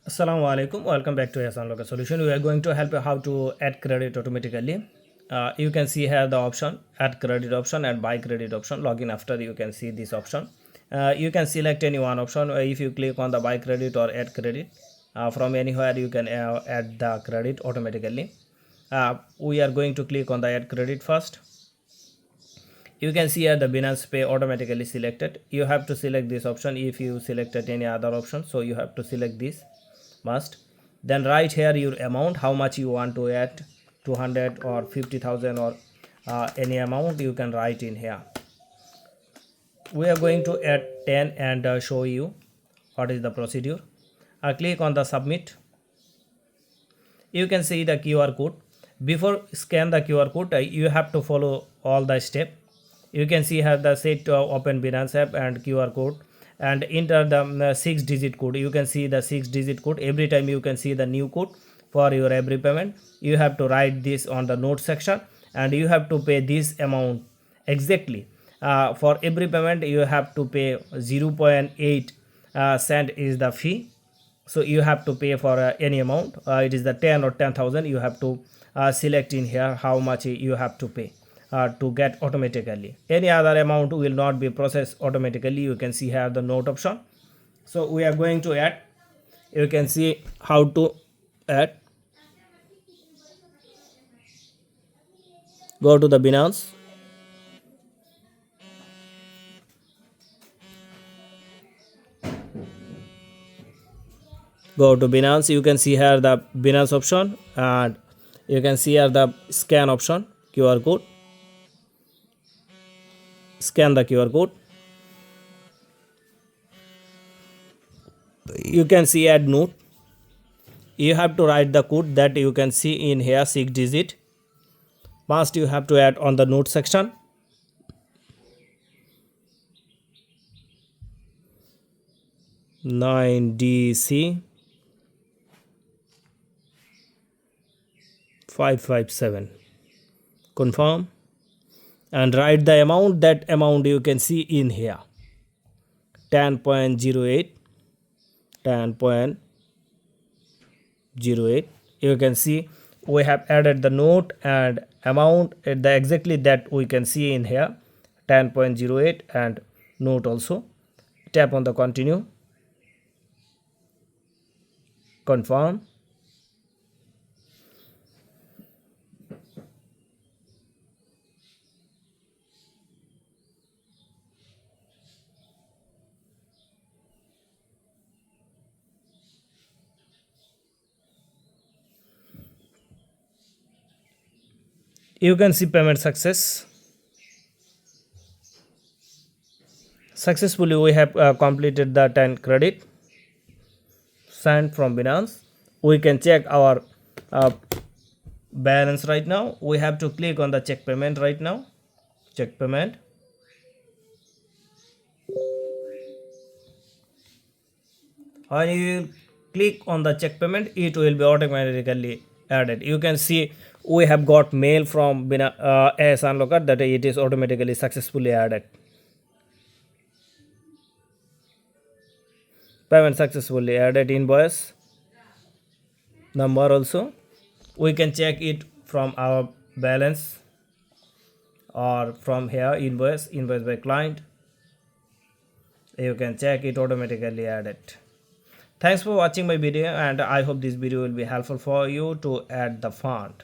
Assalamu alaikum. Welcome back to Asunlocker solution. We are going to help you how to add credit automatically. You can see here the option add credit option and buy credit option. Login after you can see this option. You can select any one option. If you click on the buy credit or add credit from anywhere, you can add the credit automatically. We are going to click on the add credit first. You can see here the Binance Pay automatically selected. You have to select this option if you selected any other option. So you have to select this must. Then write here your amount, how much you want to add, 200 or 50,000 or any amount you can write in here. We are going to add 10 and show you what is the procedure. Click on the submit. You can see the QR code. Before scan the QR code, you have to follow all the steps. You can see here the set to open Binance app and QR code and enter the 6-digit code. You can see the 6-digit code. Every time you can see the new code for your every payment. You have to write this on the note section and you have to pay this amount exactly. For every payment you have to pay 0.8 cent is the fee. So you have to pay for any amount. It is the 10 or 10,000. You have to select in here how much you have to pay to get automatically. Any other amount will not be processed automatically. You can see here the note option. So we are going to add. You can see how to add. Go to the Binance. Go to Binance. You can see here the Binance option and you can see here the scan option, QR code. Scan the QR code. You can see add note. You have to write the code that you can see in here 6-digit. First you have to add on the note section. (9DC) 557. Confirm and write the amount. That amount you can see in here 10.08. 10.08. You can see we have added the note and amount at the exactly that we can see in here 10.08 and note also. Tap on the continue. Confirm. You can see payment successfully. We have completed the 10 credit sent from Binance. We can check our balance right now. We have to click on the check payment right now. Check payment. When you click on the check payment, it will be automatically added. You can see we have got mail from Asunlocker that it is automatically successfully added. Payment successfully added. Invoice number also. We can check it from our balance or from here invoice by client. You can check it automatically added. Thanks for watching my video and I hope this video will be helpful for you to add the fund.